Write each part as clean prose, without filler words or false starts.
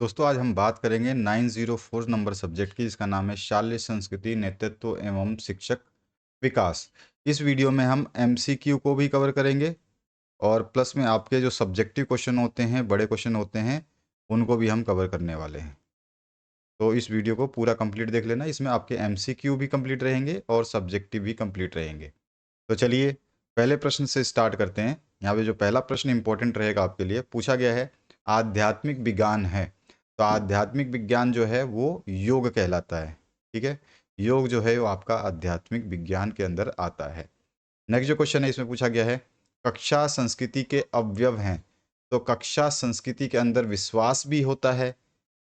दोस्तों आज हम बात करेंगे 904 नंबर सब्जेक्ट की, जिसका नाम है शाल्य संस्कृति, नेतृत्व एवं शिक्षक विकास। इस वीडियो में हम एमसीक्यू को भी कवर करेंगे और प्लस में आपके जो सब्जेक्टिव क्वेश्चन होते हैं, बड़े क्वेश्चन होते हैं, उनको भी हम कवर करने वाले हैं। तो इस वीडियो को पूरा कंप्लीट देख लेना, इसमें आपके एमसीक्यू भी कंप्लीट रहेंगे और सब्जेक्टिव भी कंप्लीट रहेंगे। तो चलिए पहले प्रश्न से स्टार्ट करते हैं। यहाँ पे जो पहला प्रश्न इंपॉर्टेंट रहेगा आपके लिए, पूछा गया है आध्यात्मिक विज्ञान है। तो आध्यात्मिक विज्ञान जो है वो योग कहलाता है। ठीक है, योग जो है वो आपका आध्यात्मिक विज्ञान के अंदर आता है। नेक्स्ट जो क्वेश्चन है इसमें पूछा गया है कक्षा संस्कृति के अवयव हैं। तो कक्षा संस्कृति के अंदर विश्वास भी होता है,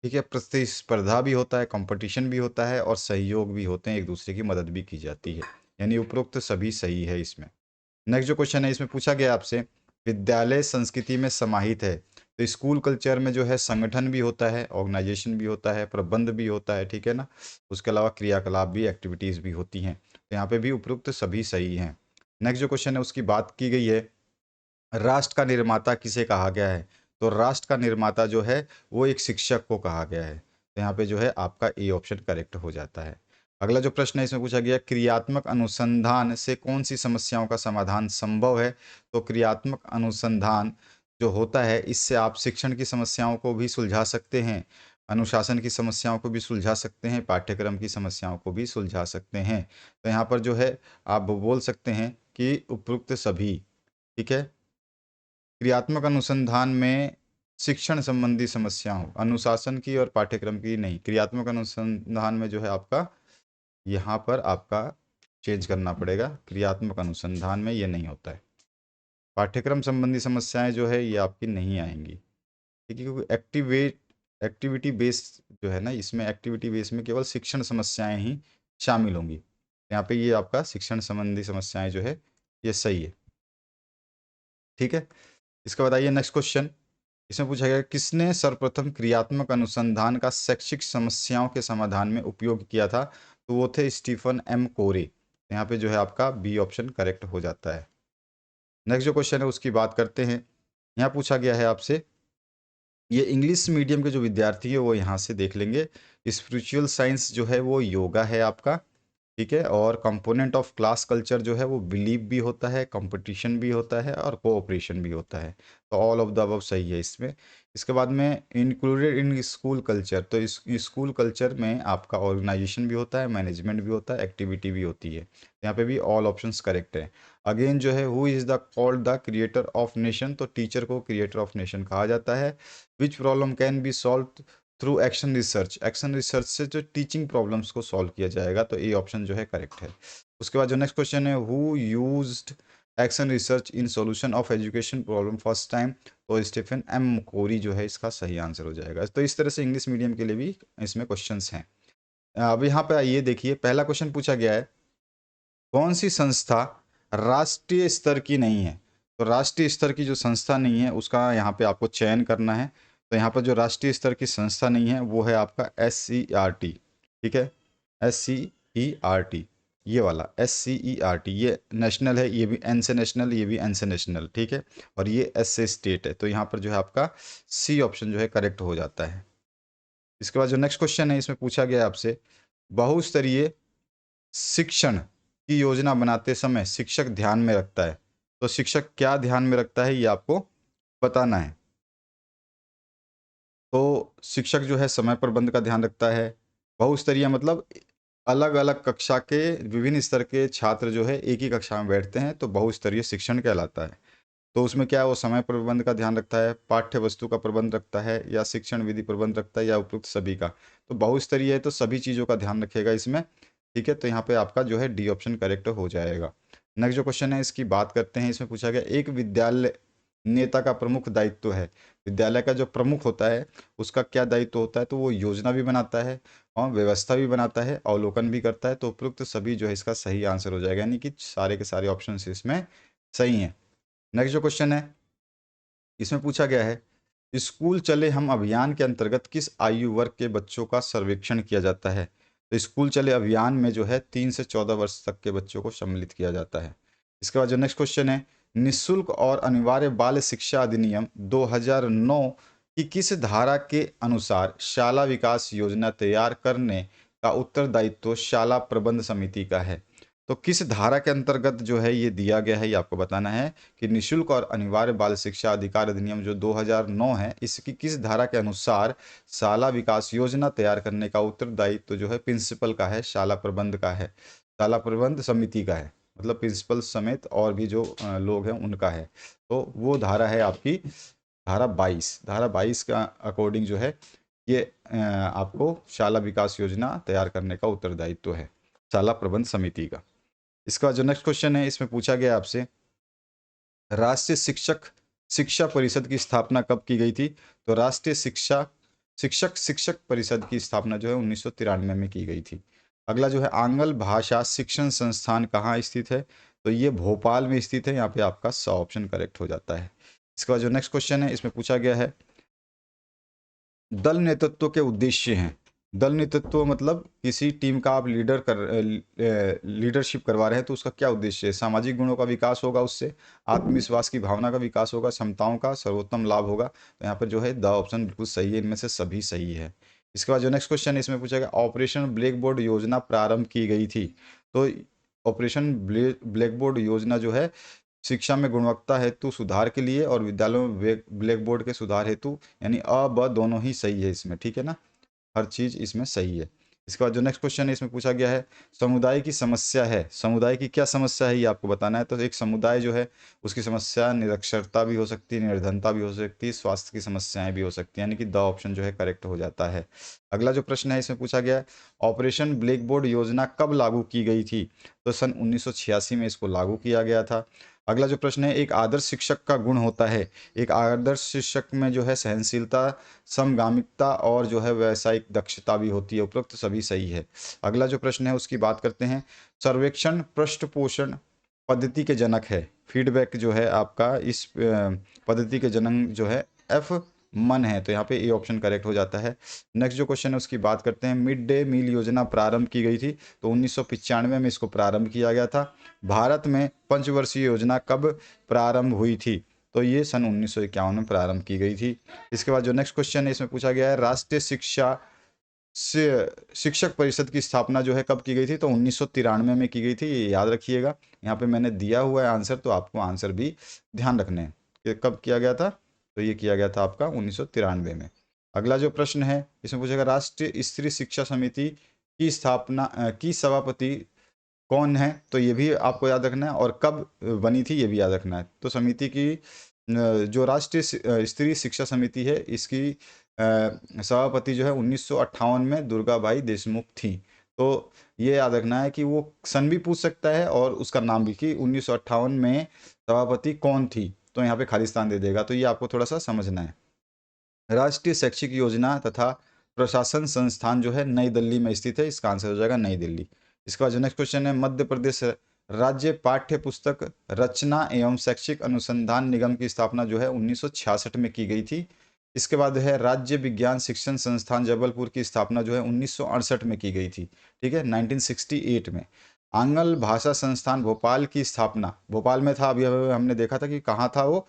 ठीक है, प्रतिस्पर्धा भी होता है, कंपटीशन भी होता है और सहयोग भी होते हैं, एक दूसरे की मदद भी की जाती है। यानी उपरोक्त सभी सही है इसमें। नेक्स्ट जो क्वेश्चन है इसमें पूछा गया आपसे विद्यालय संस्कृति में समाहित है। तो स्कूल कल्चर में जो है संगठन भी होता है, ऑर्गेनाइजेशन भी होता है, प्रबंध भी होता है, ठीक है ना। उसके अलावा क्रियाकलाप भी, एक्टिविटीज़ भी होती हैं। तो यहाँ पे भी उपरोक्त सभी सही हैं। नेक्स्ट जो क्वेश्चन है उसकी बात की गई है राष्ट्र का निर्माता किसे कहा गया है। तो राष्ट्र का निर्माता जो है वो एक शिक्षक को कहा गया है। तो यहाँ पे जो है आपका ए ऑप्शन करेक्ट हो जाता है। अगला जो प्रश्न है इसमें पूछा गया क्रियात्मक अनुसंधान से कौन सी समस्याओं का समाधान संभव है। तो क्रियात्मक अनुसंधान जो होता है इससे आप शिक्षण की समस्याओं को भी सुलझा सकते हैं, अनुशासन की समस्याओं को भी सुलझा सकते हैं, पाठ्यक्रम की समस्याओं को भी सुलझा सकते हैं। तो यहाँ पर जो है आप बोल सकते हैं कि उपयुक्त सभी, ठीक है। क्रियात्मक अनुसंधान में शिक्षण संबंधी समस्याओं, अनुशासन की और पाठ्यक्रम की नहीं, क्रियात्मक अनुसंधान में जो है आपका यहाँ पर आपका चेंज करना पड़ेगा। क्रियात्मक अनुसंधान में ये नहीं होता है। पाठ्यक्रम संबंधी समस्याएं जो है ये आपकी नहीं आएंगी, ठीक है, क्योंकि एक्टिविटी बेस जो है ना, इसमें एक्टिविटी बेस में केवल शिक्षण समस्याएं ही शामिल होंगी। यहाँ पे ये आपका शिक्षण संबंधी समस्याएं जो है ये सही है, ठीक है। इसका बताइए नेक्स्ट क्वेश्चन। इसमें पूछा गया किसने सर्वप्रथम क्रियात्मक अनुसंधान का शैक्षिक समस्याओं के समाधान में उपयोग किया था। तो वो थे स्टीफन एम कोरे। यहाँ पे जो है आपका बी ऑप्शन करेक्ट हो जाता है। नेक्स्ट जो क्वेश्चन है उसकी बात करते हैं। यहाँ पूछा गया है आपसे, ये इंग्लिश मीडियम के जो विद्यार्थी है वो यहाँ से देख लेंगे। स्पिरिचुअल साइंस जो है वो योगा है आपका, ठीक है। और कंपोनेंट ऑफ क्लास कल्चर जो है वो बिलीव भी होता है, कंपटीशन भी होता है और कोऑपरेशन भी होता है। तो ऑल ऑफ द अबव सही है इसमें। इसके बाद में इंक्लूडेड इन स्कूल कल्चर, तो इस स्कूल कल्चर में आपका ऑर्गेनाइजेशन भी होता है, मैनेजमेंट भी होता है, एक्टिविटी भी होती है। यहाँ पे भी ऑल ऑप्शंस करेक्ट है। अगेन जो है who is the called the creator of nation. तो टीचर को क्रिएटर ऑफ नेशन कहा जाता है। Which problem can be solve through action research, action research से जो टीचिंग प्रॉब्लम्स को सॉल्व किया जाएगा। तो ए ऑप्शन जो है करेक्ट है। उसके बाद जो नेक्स्ट क्वेश्चन है who used action research in solution of education problem first time. तो स्टीफन एम कोरी जो है इसका सही आंसर हो जाएगा। तो इस तरह से इंग्लिश मीडियम के लिए भी इसमें क्वेश्चंस हैं। अब यहाँ पे आइए देखिए, पहला क्वेश्चन पूछा गया है कौन सी संस्था राष्ट्रीय स्तर की नहीं है। तो राष्ट्रीय स्तर की जो संस्था नहीं है उसका यहाँ पे आपको चयन करना है। तो यहाँ पर जो राष्ट्रीय स्तर की संस्था नहीं है वो है आपका SCERT, ठीक है, SCERT, ये वाला SCERT, ये नेशनल है, ये भी एन से नेशनल, ये भी एन से नेशनल, ठीक है। और ये एस से स्टेट है। तो यहाँ पर जो है आपका सी ऑप्शन जो है करेक्ट हो जाता है। इसके बाद जो नेक्स्ट क्वेश्चन है इसमें पूछा गया है आपसे बहुस्तरीय शिक्षण की योजना बनाते समय शिक्षक ध्यान में रखता है। तो शिक्षक क्या ध्यान में रखता है ये आपको बताना है। तो शिक्षक जो है समय प्रबंध का ध्यान रखता है। बहुस्तरीय मतलब अलग अलग कक्षा के विभिन्न स्तर के छात्र जो है एक ही कक्षा में बैठते हैं, तो बहुस्तरीय शिक्षण कहलाता है। तो उसमें क्या है, वो समय प्रबंध का ध्यान रखता है, पाठ्य वस्तु का प्रबंध रखता है, या शिक्षण विधि प्रबंध रखता है, या उपयुक्त सभी का। तो बहुस्तरीय है तो सभी चीज़ों का ध्यान रखेगा इसमें, ठीक है। तो यहाँ पे आपका जो है डी ऑप्शन करेक्ट हो जाएगा। नेक्स्ट जो क्वेश्चन है इसकी बात करते हैं। इसमें पूछा गया एक विद्यालय नेता का प्रमुख दायित्व है। विद्यालय का जो प्रमुख होता है उसका क्या दायित्व होता है। तो वो योजना भी बनाता है और व्यवस्था भी बनाता है, अवलोकन भी करता है। तो उपयुक्त सभी जो है इसका सही आंसर हो जाएगा, यानी कि सारे के सारे ऑप्शन इसमें सही हैं। नेक्स्ट जो क्वेश्चन है इसमें पूछा गया है स्कूल चले हम अभियान के अंतर्गत किस आयु वर्ग के बच्चों का सर्वेक्षण किया जाता है। तो स्कूल चले अभियान में जो है 3 से 14 वर्ष तक के बच्चों को सम्मिलित किया जाता है। इसके बाद जो नेक्स्ट क्वेश्चन है निःशुल्क और अनिवार्य बाल शिक्षा अधिनियम 2009 कि किस धारा के अनुसार शाला विकास योजना तैयार करने का उत्तरदायित्व शाला प्रबंध समिति का है। तो किस धारा के अंतर्गत जो है ये दिया गया है, ये आपको बताना है कि निःशुल्क और अनिवार्य बाल शिक्षा अधिकार अधिनियम जो 2009 है, इसकी किस धारा के अनुसार शाला विकास योजना तैयार करने का उत्तरदायित्व जो है प्रिंसिपल का है, शाला प्रबंध का है, शाला प्रबंध समिति का है, मतलब प्रिंसिपल समेत और भी जो लोग हैं उनका है। तो वो धारा है आपकी धारा 22 का अकॉर्डिंग जो है ये आपको शाला विकास योजना तैयार करने का उत्तरदायित्व है शाला प्रबंध समिति का। इसका जो नेक्स्ट क्वेश्चन है, इसमें पूछा गया आपसे राष्ट्रीय शिक्षा परिषद की स्थापना कब की गई थी। तो राष्ट्रीय शिक्षक परिषद की स्थापना जो है 1993 में की गई थी। अगला जो है आंग्ल भाषा शिक्षण संस्थान कहाँ स्थित है। तो ये भोपाल में स्थित है। यहाँ पे आपका 100 ऑप्शन करेक्ट हो जाता है। इसके बाद जो नेक्स्ट क्वेश्चन है, इसमें पूछा गया है दल नेतृत्व के उद्देश्य हैं। दल नेतृत्व मतलब किसी टीम का आप लीडरशिप करवा रहे हैं तो उसका क्या उद्देश्य है। सामाजिक गुणों का विकास होगा, उससे आत्मविश्वास की भावना का विकास होगा, क्षमताओं का सर्वोत्तम लाभ होगा। तो यहाँ पर जो है द ऑप्शन बिल्कुल सही है, इनमें से सभी सही है। इसके बाद जो नेक्स्ट क्वेश्चन है, इसमें पूछा गया ऑपरेशन ब्लैक बोर्ड योजना प्रारंभ की गई थी। तो ऑपरेशन ब्लैक बोर्ड योजना जो है शिक्षा में गुणवत्ता हेतु सुधार के लिए और विद्यालयों में ब्लैक बोर्ड के सुधार हेतु, यानी अ ब दोनों ही सही है इसमें, ठीक है ना, हर चीज इसमें सही है। इसके बाद जो नेक्स्ट क्वेश्चन है, इसमें पूछा गया है समुदाय की समस्या है। समुदाय की क्या समस्या है ये आपको बताना है। तो एक समुदाय जो है उसकी समस्या निरक्षरता भी हो सकती है, निर्धनता भी हो सकती है, स्वास्थ्य की समस्याएं भी हो सकती हैं, यानी कि द ऑप्शन जो है करेक्ट हो जाता है। अगला जो प्रश्न है, इसमें पूछा गया है ऑपरेशन ब्लैक बोर्ड योजना कब लागू की गई थी। तो सन 1986 में इसको लागू किया गया था। अगला जो प्रश्न है एक आदर्श शिक्षक का गुण होता है। एक आदर्श शिक्षक में जो है सहनशीलता, समगामिता और जो है व्यावसायिक दक्षता भी होती है। उपरोक्त सभी सही है। अगला जो प्रश्न है उसकी बात करते हैं सर्वेक्षण पृष्ठपोषण पद्धति के जनक है। फीडबैक जो है आपका इस पद्धति के जनक जो है एफ मन है। तो यहाँ पे ए ऑप्शन करेक्ट हो जाता है। नेक्स्ट जो क्वेश्चन है उसकी बात करते हैं मिड डे मील योजना प्रारंभ की गई थी। तो 1995 में इसको प्रारंभ किया गया था। भारत में पंचवर्षीय योजना कब प्रारंभ हुई थी। तो ये सन 1951 में प्रारंभ की गई थी। इसके बाद जो नेक्स्ट क्वेश्चन है इसमें पूछा गया है राष्ट्रीय शिक्षक परिषद की स्थापना जो है कब की गई थी। तो 1993 में की गई थी, ये याद रखिएगा। यहाँ पे मैंने दिया हुआ है आंसर, तो आपको आंसर भी ध्यान रखने हैं कि कब किया गया था। तो ये किया गया था आपका 1993 में। अगला जो प्रश्न है इसमें पूछेगा राष्ट्रीय स्त्री शिक्षा समिति की स्थापना की सभापति कौन है। तो ये भी आपको याद रखना है, और कब बनी थी ये भी याद रखना है। तो समिति की जो राष्ट्रीय स्त्री शिक्षा समिति है इसकी सभापति जो है 1958 में दुर्गाबाई देशमुख थी। तो ये याद रखना है कि वो सन भी पूछ सकता है और उसका नाम भी, कि 1958 में सभापति कौन थी। तो यहाँ पे खालिस्तान दे देगा। तो ये आपको थोड़ा सा समझना है। राष्ट्रीय शैक्षिक योजना तथा प्रशासन संस्थान जो है नई दिल्ली में स्थित है। इसका आंसर हो जाएगा नई दिल्ली। इसके बाद जो नेक्स्ट क्वेश्चन है मध्य प्रदेश राज्य पाठ्य पुस्तक रचना एवं शैक्षिक अनुसंधान निगम की स्थापना जो है 1966 में की गई थी। इसके बाद है राज्य विज्ञान शिक्षण संस्थान जबलपुर की स्थापना जो है 1968 में की गई थी, ठीक है, 1968 में। आंग्ल भाषा संस्थान भोपाल की स्थापना भोपाल में था। अभी अभी हमने देखा था कि कहाँ था वो।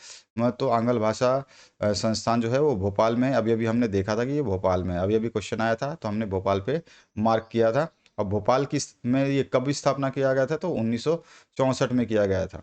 तो आंग्ल भाषा संस्थान जो है वो भोपाल में, अभी अभी हमने देखा था कि ये भोपाल में, अभी अभी क्वेश्चन आया था तो हमने भोपाल पे मार्क किया था। और भोपाल की में ये कब स्थापना किया गया था। तो 1964 में किया गया था।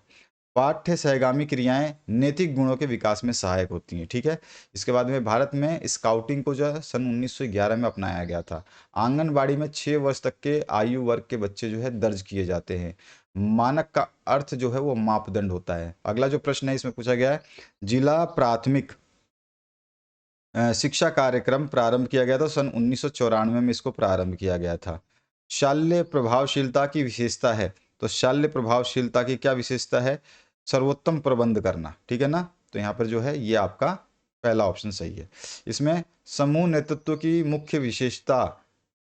पाठ्य सहगामी क्रियाएं नैतिक गुणों के विकास में सहायक होती हैं, ठीक है। इसके बाद में भारत में स्काउटिंग को जो है सन 1911 में अपनाया गया था। आंगनबाड़ी में 6 वर्ष तक के आयु वर्ग के बच्चे जो है दर्ज किए जाते हैं। मानक का अर्थ जो है वो मापदंड होता है। अगला जो प्रश्न है इसमें पूछा गया है जिला प्राथमिक शिक्षा कार्यक्रम प्रारंभ किया गया था। सन 1994 में इसको प्रारंभ किया गया था। शाल्य प्रभावशीलता की विशेषता है। तो शाल्य प्रभावशीलता की क्या विशेषता है। सर्वोत्तम प्रबंध करना, ठीक है ना। तो यहाँ पर जो है ये आपका पहला ऑप्शन सही है। इसमें समूह नेतृत्व की मुख्य विशेषता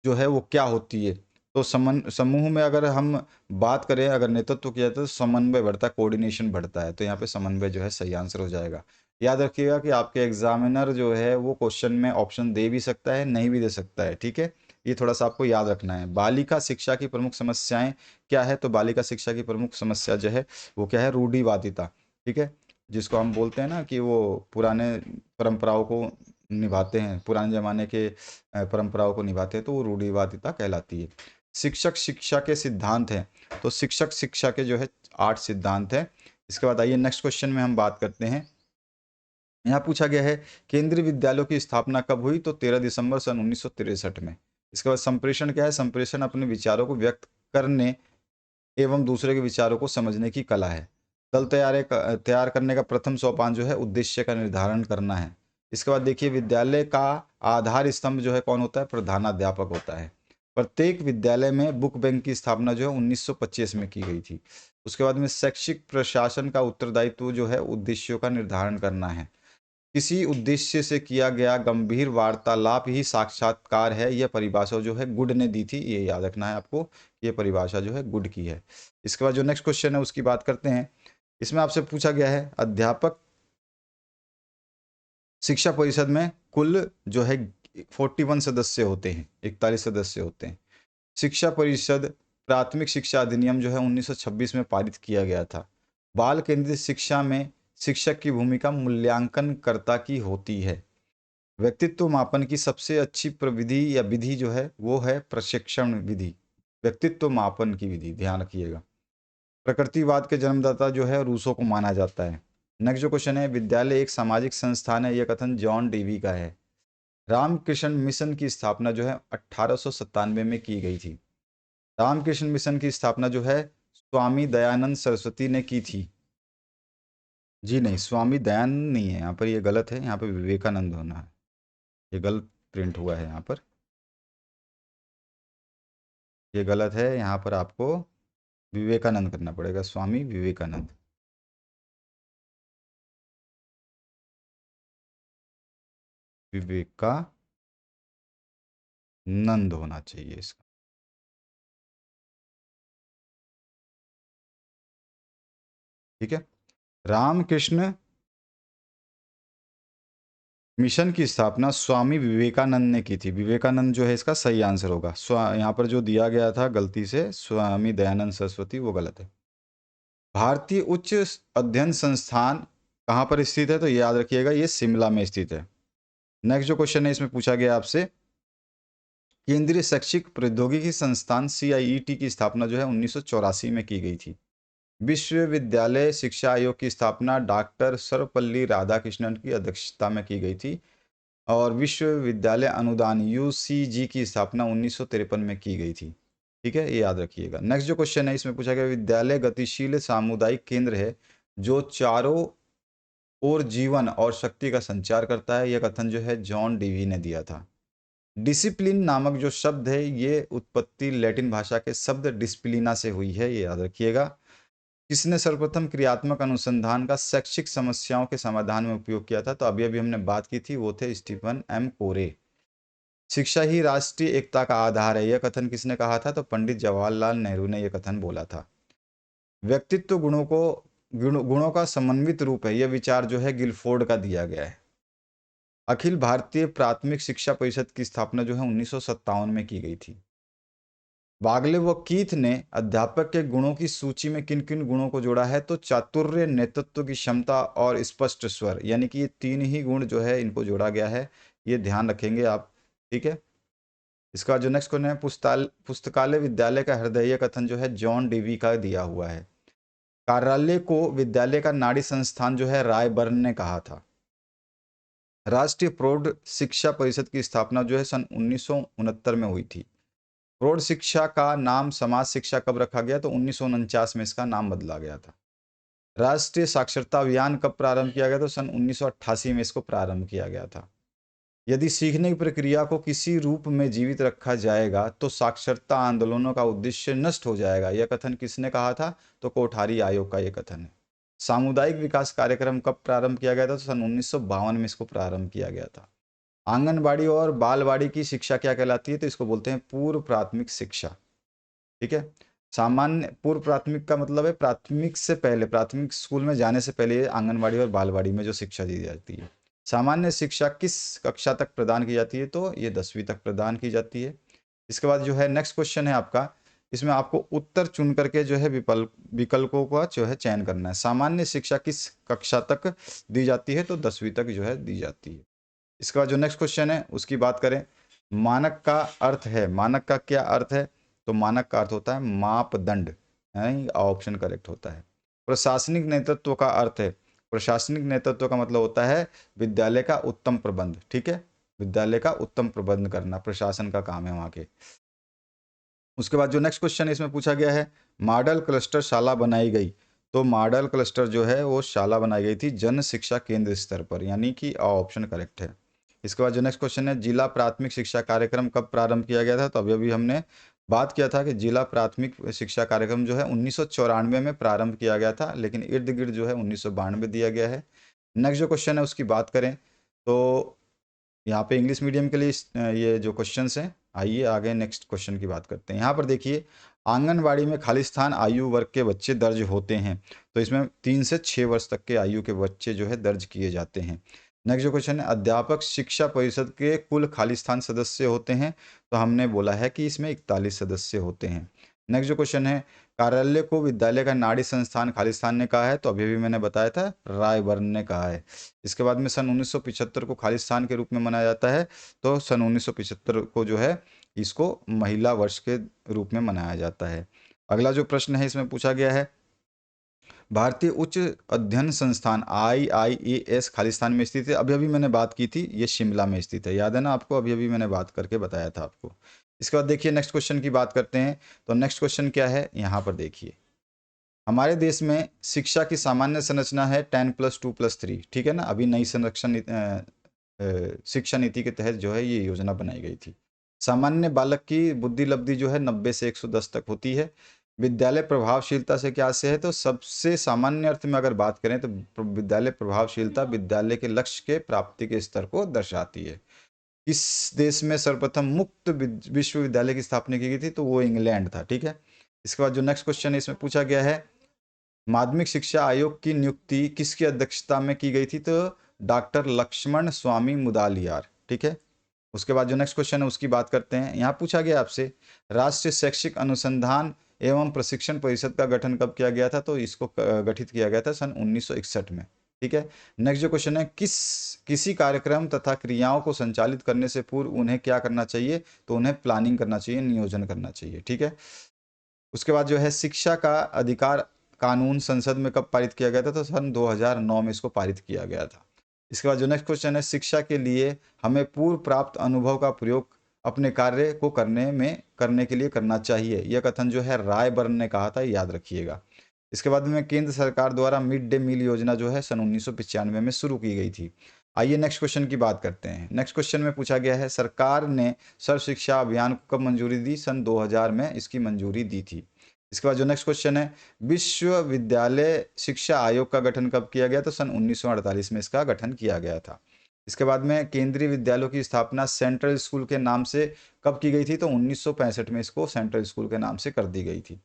जो है वो क्या होती है। तो समूह में अगर हम बात करें, अगर नेतृत्व किया तो समन्वय बढ़ता है, कोऑर्डिनेशन बढ़ता है। तो यहाँ पे समन्वय जो है सही आंसर हो जाएगा। याद रखिएगा कि आपके एग्जामिनर जो है वो क्वेश्चन में ऑप्शन दे भी सकता है, नहीं भी दे सकता है, ठीक है। ये थोड़ा सा आपको याद रखना है। बालिका शिक्षा की प्रमुख समस्याएं क्या है। तो बालिका शिक्षा की प्रमुख समस्या जो है वो क्या है, रूढ़िवादिता, ठीक है, जिसको हम बोलते हैं ना कि वो पुराने परंपराओं को निभाते हैं, पुराने ज़माने के परंपराओं को निभाते हैं, तो वो रूढ़िवादिता कहलाती है। शिक्षक शिक्षा के सिद्धांत हैं, तो शिक्षक शिक्षा के जो है 8 सिद्धांत हैं। इसके बाद आइए नेक्स्ट क्वेश्चन में हम बात करते हैं। यहाँ पूछा गया है केंद्रीय विद्यालयों की स्थापना कब हुई, तो 13 दिसंबर सन 1963 में। इसके बाद संप्रेषण क्या है, संप्रेषण अपने विचारों को व्यक्त करने एवं दूसरे के विचारों को समझने की कला है। दल तैयार करने का प्रथम सोपान जो है उद्देश्य का निर्धारण करना है। इसके बाद देखिए विद्यालय का आधार स्तंभ जो है कौन होता है, प्रधानाध्यापक होता है। प्रत्येक विद्यालय में बुक बैंक की स्थापना जो है 1925 में की गई थी। उसके बाद में शैक्षिक प्रशासन का उत्तरदायित्व जो है उद्देश्यों का निर्धारण करना है। किसी उद्देश्य से किया गया गंभीर वार्तालाप ही साक्षात्कार है, यह परिभाषा जो है गुड ने दी थी, ये याद रखना है आपको, ये परिभाषा जो है गुड की है। इसके बाद जो नेक्स्ट क्वेश्चन है उसकी बात करते हैं। इसमें आपसे पूछा गया है अध्यापक शिक्षा परिषद में कुल जो है 41 सदस्य होते हैं, 41 सदस्य होते हैं। शिक्षा परिषद प्राथमिक शिक्षा अधिनियम जो है 1926 में पारित किया गया था। बाल केंद्रित शिक्षा में शिक्षक की भूमिका मूल्यांकनकर्ता की होती है। व्यक्तित्व मापन की सबसे अच्छी प्रविधि या विधि जो है वो है प्रशिक्षण विधि। व्यक्तित्व मापन की विधि ध्यान रखिएगा। प्रकृतिवाद के जन्मदाता जो है रूसो को माना जाता है। नेक्स्ट जो क्वेश्चन है, विद्यालय एक सामाजिक संस्थान है, यह कथन जॉन डीवी का है। रामकृष्ण मिशन की स्थापना जो है 1897 में की गई थी। रामकृष्ण मिशन की स्थापना जो है स्वामी दयानंद सरस्वती ने की थी। जी नहीं, स्वामी दयानंद नहीं है, यहाँ पर ये गलत है, यहाँ पर विवेकानंद होना है, ये गलत प्रिंट हुआ है यहाँ पर, ये गलत है, यहाँ पर आपको विवेकानंद करना पड़ेगा, स्वामी विवेकानंद। विवेकानंद होना चाहिए इसका। ठीक है, रामकृष्ण मिशन की स्थापना स्वामी विवेकानंद ने की थी। विवेकानंद जो है इसका सही आंसर होगा। यहाँ पर जो दिया गया था गलती से स्वामी दयानंद सरस्वती, वो गलत है। भारतीय उच्च अध्ययन संस्थान कहाँ पर स्थित है, तो ये याद रखिएगा, ये शिमला में स्थित है। नेक्स्ट जो क्वेश्चन है इसमें पूछा गया आपसे, केंद्रीय शैक्षिक प्रौद्योगिकी संस्थान CIET की स्थापना जो है 1984 में की गई थी। विश्वविद्यालय शिक्षा आयोग की स्थापना डॉक्टर सर्वपल्ली राधाकृष्णन की अध्यक्षता में की गई थी। और विश्वविद्यालय अनुदान UCG की स्थापना 1953 में की गई थी। ठीक है, ये याद रखिएगा। नेक्स्ट जो क्वेश्चन है इसमें पूछा गया, विद्यालय गतिशील सामुदायिक केंद्र है जो चारों ओर जीवन और शक्ति का संचार करता है, यह कथन जो है जॉन डीवी ने दिया था। डिसिप्लिन नामक जो शब्द है ये उत्पत्ति लैटिन भाषा के शब्द डिस्प्लिना से हुई है, ये याद रखिएगा। किसने सर्वप्रथम क्रियात्मक अनुसंधान का शैक्षिक समस्याओं के समाधान में उपयोग किया था, तो अभी अभी हमने बात की थी, वो थे स्टीफन M कोरे। शिक्षा ही राष्ट्रीय एकता का आधार है, यह कथन किसने कहा था, तो पंडित जवाहरलाल नेहरू ने यह कथन बोला था। व्यक्तित्व गुणों का समन्वित रूप है, यह विचार जो है गिलफोर्ड का दिया गया है। अखिल भारतीय प्राथमिक शिक्षा परिषद की स्थापना जो है 1957 में की गई थी। बागले व कीथ ने अध्यापक के गुणों की सूची में किन किन गुणों को जोड़ा है, तो चातुर्य, नेतृत्व की क्षमता और स्पष्ट स्वर, यानी कि ये 3 ही गुण जो है इनको जोड़ा गया है, ये ध्यान रखेंगे आप। ठीक है, इसका जो नेक्स्ट क्वेश्चन है, पुस्तकालय विद्यालय का हृदय, यह कथन जो है जॉन डीवी का दिया हुआ है। कार्यालय को विद्यालय का नाड़ी संस्थान जो है रायबर्न ने कहा था। राष्ट्रीय प्रौढ़ शिक्षा परिषद की स्थापना जो है सन 1969 में हुई थी। प्रौढ़ शिक्षा का नाम समाज शिक्षा कब रखा गया, तो 1949 में इसका नाम बदला गया था। राष्ट्रीय साक्षरता अभियान कब प्रारंभ किया गया, तो सन 1988 में इसको प्रारंभ किया गया था। यदि सीखने की प्रक्रिया को किसी रूप में जीवित रखा जाएगा तो साक्षरता आंदोलनों का उद्देश्य नष्ट हो जाएगा, यह कथन किसने कहा था, तो कोठारी आयोग का यह कथन है। सामुदायिक विकास कार्यक्रम कब प्रारंभ किया गया था, तो सन 1952 में इसको प्रारंभ किया गया था। आंगनबाड़ी और बालवाड़ी की शिक्षा क्या कहलाती है, तो इसको बोलते हैं पूर्व प्राथमिक शिक्षा। ठीक है, सामान्य पूर्व प्राथमिक का मतलब है प्राथमिक से पहले, प्राथमिक स्कूल में जाने से पहले आंगनबाड़ी और बालवाड़ी में जो शिक्षा दी जाती है। सामान्य शिक्षा किस कक्षा तक प्रदान की जाती है, तो ये 10वीं तक प्रदान की जाती है। इसके बाद जो है नेक्स्ट क्वेश्चन है आपका, इसमें आपको उत्तर चुन करके जो है विकल्पों का जो है चयन करना है। सामान्य शिक्षा किस कक्षा तक दी जाती है, तो 10वीं तक जो है दी जाती है। इसके बाद जो नेक्स्ट क्वेश्चन है उसकी बात करें, मानक का अर्थ है, मानक का क्या अर्थ है? तो मानक का अर्थ होता है मापदंड, है, ऑप्शन करेक्ट होता है। प्रशासनिक नेतृत्व का अर्थ है, प्रशासनिक नेतृत्व का मतलब होता है विद्यालय का उत्तम प्रबंध, ठीक है, विद्यालय का उत्तम प्रबंध करना प्रशासन का काम है वहाँ के। उसके बाद जो नेक्स्ट क्वेश्चन इसमें पूछा गया है, मॉडल क्लस्टर शाला बनाई गई, तो मॉडल क्लस्टर जो है वो शाला बनाई गई थी जन शिक्षा केंद्र स्तर पर, यानी कि ऑप्शन करेक्ट है। इसके बाद जो नेक्स्ट क्वेश्चन है, जिला प्राथमिक शिक्षा कार्यक्रम कब प्रारंभ किया गया था? तो अभी अभी हमने बात किया था कि जिला प्राथमिक शिक्षा कार्यक्रम जो है 1994 में प्रारंभ किया गया था, लेकिन इर्द गिर्द जो है 1992 दिया गया है। नेक्स्ट जो क्वेश्चन है उसकी बात करें तो यहाँ पे इंग्लिश मीडियम के लिए ये जो क्वेश्चंस हैं, आइए आगे नेक्स्ट क्वेश्चन की बात करते हैं। यहाँ पर देखिए, आंगनवाड़ी में खालिस्तान आयु वर्ग के बच्चे दर्ज होते हैं, तो इसमें 3 से 6 वर्ष तक के आयु के बच्चे जो है दर्ज किए जाते हैं। नेक्स्ट जो क्वेश्चन है, अध्यापक शिक्षा परिषद के कुल खालिस्तान सदस्य होते हैं, तो हमने बोला है कि इसमें 41 सदस्य होते हैं। नेक्स्ट जो क्वेश्चन है, कार्यालय को विद्यालय का नाड़ी संस्थान खालिस्तान ने कहा है, तो अभी भी मैंने बताया था रायबर्न ने कहा है। इसके बाद में सन 1975 को खालिस्तान के रूप में मनाया जाता है, तो सन 1975 को जो है इसको महिला वर्ष के रूप में मनाया जाता है। अगला जो प्रश्न है इसमें पूछा गया है, भारतीय उच्च अध्ययन संस्थान IIES खालिस्तान में स्थित है, अभी अभी मैंने बात की थी, ये शिमला में स्थित है, याद है ना आपको, अभी अभी मैंने बात करके बताया था आपको। इसके बाद देखिए नेक्स्ट क्वेश्चन की बात करते हैं, तो नेक्स्ट क्वेश्चन क्या है यहाँ पर देखिए, हमारे देश में शिक्षा की सामान्य संरचना है 10+2+3, ठीक है ना, अभी नई संरक्षण शिक्षा नीति के तहत जो है ये योजना बनाई गई थी। सामान्य बालक की बुद्धि लब्धि जो है 90 से 110 तक होती है। विद्यालय प्रभावशीलता से क्या से है, तो सबसे सामान्य अर्थ में अगर बात करें तो विद्यालय प्रभावशीलता विद्यालय के लक्ष्य के प्राप्ति के स्तर को दर्शाती है। इस देश में सर्वप्रथम मुक्त विश्वविद्यालय की स्थापना की गई थी, तो वो इंग्लैंड था, ठीक है। इसके बाद जो नेक्स्ट क्वेश्चन है इसमें पूछा गया है, माध्यमिक शिक्षा आयोग की नियुक्ति किसकी अध्यक्षता में की गई थी, तो डॉक्टर लक्ष्मण स्वामी मुदालियार, ठीक है। उसके बाद जो नेक्स्ट क्वेश्चन है उसकी बात करते हैं। यहाँ पूछा गया आपसे, राष्ट्रीय शैक्षिक अनुसंधान एवं प्रशिक्षण परिषद का गठन कब किया गया था, तो इसको गठित किया गया था सन 1961 में, ठीक है। नेक्स्ट जो क्वेश्चन है, किसी कार्यक्रम तथा क्रियाओं को संचालित करने से पूर्व उन्हें क्या करना चाहिए, तो उन्हें प्लानिंग करना चाहिए, नियोजन करना चाहिए, ठीक है। उसके बाद जो है, शिक्षा का अधिकार कानून संसद में कब पारित किया गया था, तो सन 2009 में इसको पारित किया गया था। इसके बाद जो नेक्स्ट क्वेश्चन है, शिक्षा के लिए हमें पूर्व प्राप्त अनुभव का प्रयोग अपने कार्य को करने के लिए करना चाहिए, यह कथन जो है रायबर्न ने कहा था, याद रखिएगा। इसके बाद में केंद्र सरकार द्वारा मिड डे मील योजना जो है सन 1995 में शुरू की गई थी। आइए नेक्स्ट क्वेश्चन की बात करते हैं। नेक्स्ट क्वेश्चन में पूछा गया है, सरकार ने सर्व शिक्षा अभियान को कब मंजूरी दी, सन 2000 में इसकी मंजूरी दी थी। इसके बाद जो नेक्स्ट क्वेश्चन है, विश्वविद्यालय शिक्षा आयोग का गठन कब किया गया, तो सन 1948 में इसका गठन किया गया था। इसके बाद में केंद्रीय विद्यालयों की स्थापना सेंट्रल स्कूल के नाम से कब की गई थी, तो 1965 में इसको सेंट्रल स्कूल के नाम से कर दी गई थी।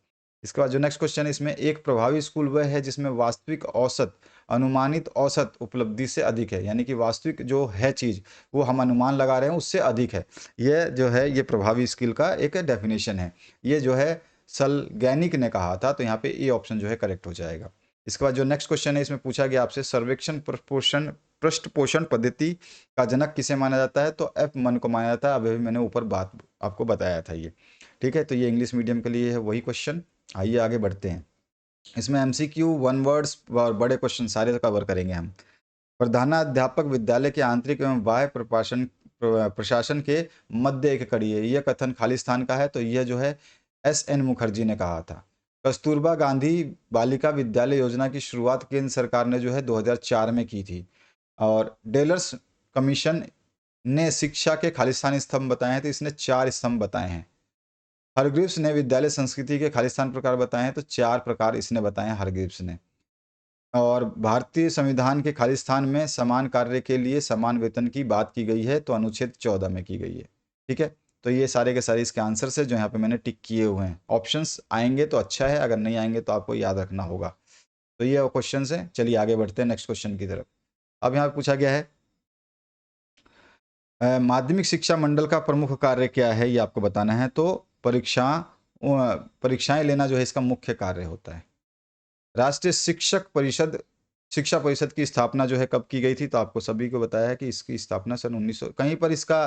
इसके बाद जो नेक्स्ट क्वेश्चन है इसमें, एक प्रभावी स्कूल वह है जिसमें वास्तविक औसत अनुमानित औसत उपलब्धि से अधिक है, यानी कि वास्तविक जो है चीज़ वो हम अनुमान लगा रहे हैं उससे अधिक है, ये जो है ये प्रभावी स्किल का एक डेफिनेशन है। ये जो है सलगैनिक ने कहा था, तो यहाँ पे ए ऑप्शन जो है करेक्ट हो जाएगा। इसके बाद जो नेक्स्ट क्वेश्चन है इसमें पूछा गया आपसे, सर्वेक्षण पृष्ठ पोषण पद्धति का जनक किसे माना जाता है, तो एफ मन को माना जाता है, अभी मैंने ऊपर बात आपको बताया था ये, ठीक है। तो ये इंग्लिश मीडियम के लिए है वही क्वेश्चन। आइए आगे बढ़ते हैं। इसमें MCQ 1 वर्ड्स और बड़े क्वेश्चन सारे कवर करेंगे हम। प्रधानाध्यापक विद्यालय के आंतरिक एवं बाह्य प्रशासन के मध्य एक कड़ी है, यह कथन खालिस्तान का है, तो यह जो है SN मुखर्जी ने कहा था। कस्तूरबा गांधी बालिका विद्यालय योजना की शुरुआत केंद्र सरकार ने जो है 2004 में की थी, और डेलर्स कमीशन ने शिक्षा के खालिस्तानी स्तंभ बताए हैं, तो इसने 4 स्तंभ बताए हैं। हरग्रीव्स ने विद्यालय संस्कृति के खालिस्तान प्रकार बताए हैं, तो 4 प्रकार इसने बताए हैं हरग्रीव्स ने। और भारतीय संविधान के खालिस्तान में समान कार्य के लिए समान वेतन की बात की गई है, तो अनुच्छेद 14 में की गई है, ठीक है। तो ये सारे के सारे इसके आंसर से जो यहाँ पे मैंने टिक किए हुए हैं। ऑप्शंस आएंगे तो अच्छा है, अगर नहीं आएंगे तो आपको याद रखना होगा। तो ये क्वेश्चन है। चलिए आगे बढ़ते हैं नेक्स्ट क्वेश्चन की तरफ। अब यहाँ पे पूछा गया है, माध्यमिक शिक्षा मंडल का प्रमुख कार्य क्या है, ये आपको बताना है। तो परीक्षाएं लेना जो है इसका मुख्य कार्य होता है। राष्ट्रीय शिक्षक परिषद शिक्षा परिषद की स्थापना जो है कब की गई थी, तो आपको सभी को बताया है कि इसकी स्थापना सन 1900, कहीं पर इसका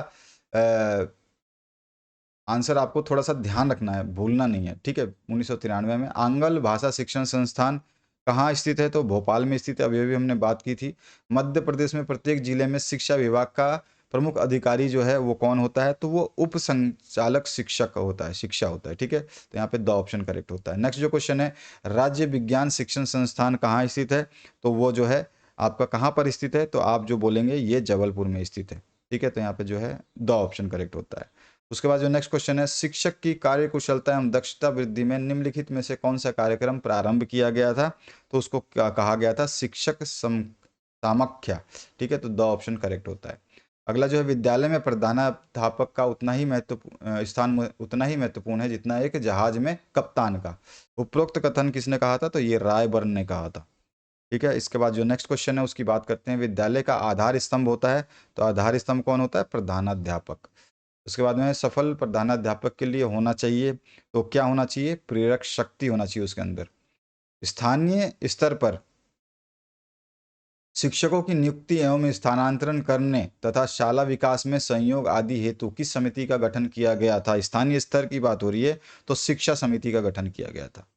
आंसर आपको थोड़ा सा ध्यान रखना है, भूलना नहीं है, ठीक है। 1993 में। आंग्ल भाषा शिक्षण संस्थान कहाँ स्थित है, तो भोपाल में स्थित है, अभी अभी हमने बात की थी। मध्य प्रदेश में प्रत्येक जिले में शिक्षा विभाग का प्रमुख अधिकारी जो है वो कौन होता है, तो वो उप संचालक शिक्षक होता है, शिक्षा होता है, ठीक है। तो यहाँ पे द ऑप्शन करेक्ट होता है। नेक्स्ट जो क्वेश्चन है, राज्य विज्ञान शिक्षण संस्थान कहाँ स्थित है, तो वो जो है आपका कहाँ पर स्थित है, तो आप जो बोलेंगे ये जबलपुर में स्थित है, ठीक है। तो यहाँ पे जो है द ऑप्शन करेक्ट होता है। उसके बाद जो नेक्स्ट क्वेश्चन है, शिक्षक की कार्य कुशलता एवं दक्षता वृद्धि में निम्नलिखित में से कौन सा कार्यक्रम प्रारंभ किया गया था, तो उसको क्या कहा गया था, शिक्षक सामख्या, ठीक है। तो द ऑप्शन करेक्ट होता है। अगला जो है, विद्यालय में प्रधानाध्यापक का उतना ही महत्वपूर्ण स्थान उतना ही महत्वपूर्ण है जितना एक जहाज में कप्तान का। उपरोक्त कथन किसने कहा था, तो ये रायबर्न ने कहा था, ठीक है। इसके बाद जो नेक्स्ट क्वेश्चन है उसकी बात करते हैं, विद्यालय का आधार स्तंभ होता है, तो आधार स्तंभ कौन होता है, प्रधानाध्यापक। उसके बाद में सफल प्रधानाध्यापक के लिए होना चाहिए, तो क्या होना चाहिए, प्रेरक शक्ति होना चाहिए उसके अंदर। स्थानीय स्तर पर शिक्षकों की नियुक्ति एवं स्थानांतरण करने तथा शाला विकास में सहयोग आदि हेतु किस समिति का गठन किया गया था। स्थानीय स्तर की बात हो रही है तो शिक्षा समिति का गठन किया गया था,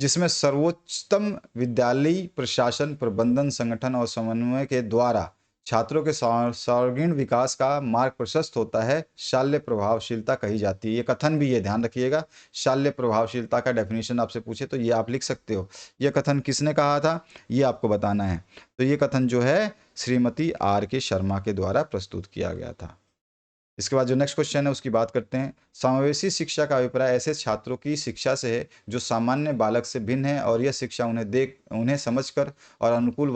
जिसमें सर्वोच्चतम विद्यालयी प्रशासन, प्रबंधन, संगठन और समन्वय के द्वारा छात्रों के सर्वांगीण विकास का मार्ग प्रशस्त होता है, शाल्य प्रभावशीलता कही जाती है। ये कथन भी ये ध्यान रखिएगा, शाल्य प्रभावशीलता का डेफिनेशन आपसे पूछे तो ये आप लिख सकते हो। यह कथन किसने कहा था, ये आपको बताना है। तो ये कथन जो है श्रीमती आर के शर्मा के द्वारा प्रस्तुत किया गया था। इसके बाद जो नेक्स्ट क्वेश्चन है उसकी बात करते हैं, समावेशी शिक्षा का अभिप्राय ऐसे छात्रों की शिक्षा से है जो सामान्य बालक से भिन्न है और यह शिक्षा उन्हें समझकर और अनुकूल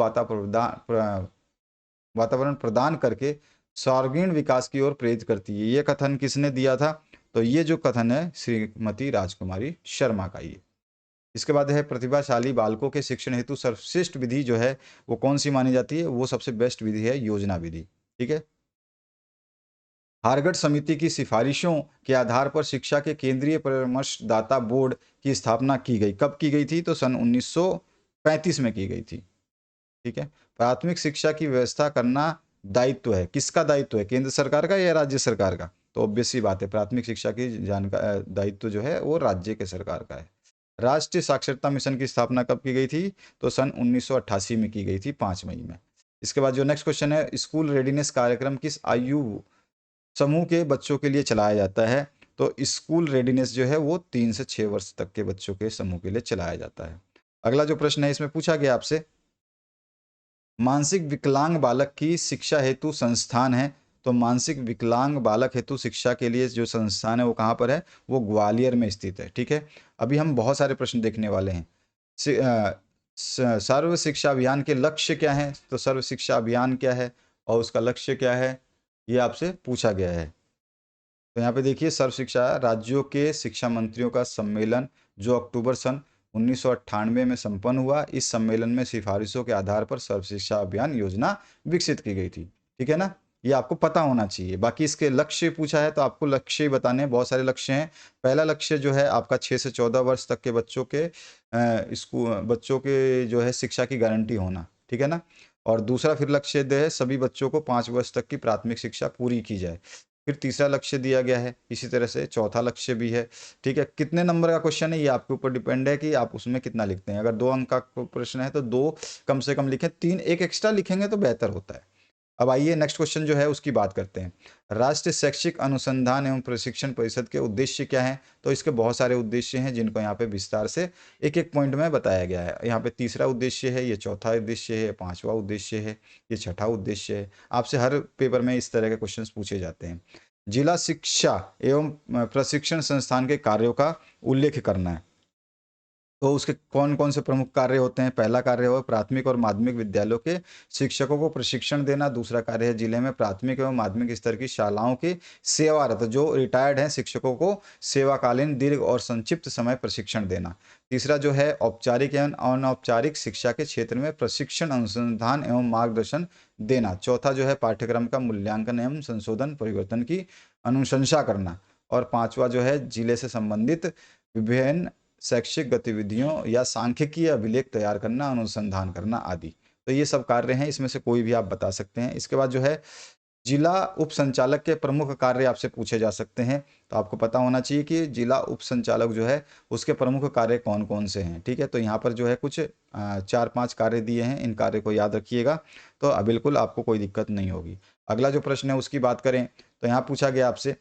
वातावरण प्रदान करके सर्वांगीण विकास की ओर प्रेरित करती है। ये कथन किसने दिया था, तो ये जो कथन है श्रीमती राजकुमारी शर्मा का ये। इसके बाद है, प्रतिभाशाली बालकों के शिक्षण हेतु सर्वश्रेष्ठ विधि जो है वो कौन सी मानी जाती है, वो सबसे बेस्ट विधि है योजना विधि, ठीक है। हारगढ़ समिति की सिफारिशों के आधार पर शिक्षा के केंद्रीय परामर्शदाता बोर्ड की स्थापना की गई, कब की गई थी, तो सन 1935 में की गई थी, ठीक है। प्राथमिक शिक्षा की व्यवस्था करना दायित्व है, किसका दायित्व है, केंद्र सरकार का या राज्य सरकार का, तो ऑब्वियस सी बात है प्राथमिक शिक्षा की दायित्व जो है वो राज्य के सरकार का है। राष्ट्रीय साक्षरता मिशन की स्थापना कब की गई थी, तो सन 1988 में की गई थी, 5 मई में। इसके बाद जो नेक्स्ट क्वेश्चन है, स्कूल रेडीनेस कार्यक्रम किस आयु समूह के बच्चों के लिए चलाया जाता है, तो स्कूल रेडीनेस जो है वो 3 से 6 वर्ष तक के बच्चों के समूह के लिए चलाया जाता है। अगला जो प्रश्न है इसमें पूछा गया आपसे, मानसिक विकलांग बालक की शिक्षा हेतु संस्थान है, तो मानसिक विकलांग बालक हेतु शिक्षा के लिए जो संस्थान है वो कहाँ पर है, वो ग्वालियर में स्थित है, ठीक है। अभी हम बहुत सारे प्रश्न देखने वाले हैं। सर्व शिक्षा अभियान के लक्ष्य क्या है, तो सर्व शिक्षा अभियान क्या है और उसका लक्ष्य क्या है, ये आपसे पूछा गया है। तो यहाँ पे देखिए, सर्व शिक्षा राज्यों के शिक्षा मंत्रियों का सम्मेलन जो अक्टूबर सन 1998 में संपन्न हुआ, इस सम्मेलन में सिफारिशों के आधार पर सर्व शिक्षा अभियान योजना विकसित की गई थी, ठीक है ना। ये आपको पता होना चाहिए। बाकी इसके लक्ष्य पूछा है तो आपको लक्ष्य ही बताने हैं, बहुत सारे लक्ष्य हैं। पहला लक्ष्य जो है आपका 6 से 14 वर्ष तक के बच्चों के बच्चों के जो है शिक्षा की गारंटी होना, ठीक है ना। और दूसरा फिर लक्ष्य है सभी बच्चों को 5 वर्ष तक की प्राथमिक शिक्षा पूरी की जाए। फिर तीसरा लक्ष्य दिया गया है, इसी तरह से चौथा लक्ष्य भी है, ठीक है। कितने नंबर का क्वेश्चन है ये आपके ऊपर डिपेंड है कि आप उसमें कितना लिखते हैं। अगर 2 अंक का प्रश्न है तो 2 कम से कम लिखें, 3 एक एक्स्ट्रा लिखेंगे तो बेहतर होता है। अब आइए नेक्स्ट क्वेश्चन जो है उसकी बात करते हैं। राष्ट्रीय शैक्षिक अनुसंधान एवं प्रशिक्षण परिषद के उद्देश्य क्या हैं, तो इसके बहुत सारे उद्देश्य हैं जिनको यहाँ पे विस्तार से एक एक पॉइंट में बताया गया है। यहाँ पे तीसरा उद्देश्य है, ये चौथा उद्देश्य है, पांचवा उद्देश्य है, ये छठा उद्देश्य है। आपसे हर पेपर में इस तरह के क्वेश्चन पूछे जाते हैं। जिला शिक्षा एवं प्रशिक्षण संस्थान के कार्यों का उल्लेख करना है, तो उसके कौन कौन से प्रमुख कार्य होते हैं। पहला कार्य हो प्राथमिक और माध्यमिक विद्यालयों के शिक्षकों को प्रशिक्षण देना। दूसरा कार्य है जिले में प्राथमिक एवं माध्यमिक स्तर की शालाओं के सेवारत जो रिटायर्ड हैं शिक्षकों को सेवाकालीन दीर्घ और संक्षिप्त समय प्रशिक्षण देना। तीसरा जो है औपचारिक एवं अनौपचारिक शिक्षा के क्षेत्र में प्रशिक्षण, अनुसंधान एवं मार्गदर्शन देना। चौथा जो है पाठ्यक्रम का मूल्यांकन एवं संशोधन परिवर्तन की अनुशंसा करना। और पांचवा जो है जिले से संबंधित विभिन्न शैक्षिक गतिविधियों या सांख्यिकीय अभिलेख तैयार करना, अनुसंधान करना आदि। तो ये सब कार्य हैं, इसमें से कोई भी आप बता सकते हैं। इसके बाद जो है जिला उप संचालक के प्रमुख कार्य आपसे पूछे जा सकते हैं। तो आपको पता होना चाहिए कि जिला उप संचालक जो है उसके प्रमुख कार्य कौन कौन से हैं। ठीक है, तो यहाँ पर जो है कुछ 4-5 कार्य दिए हैं, इन कार्य को याद रखिएगा तो बिल्कुल आपको कोई दिक्कत नहीं होगी। अगला जो प्रश्न है उसकी बात करें तो यहाँ पूछा गया आपसे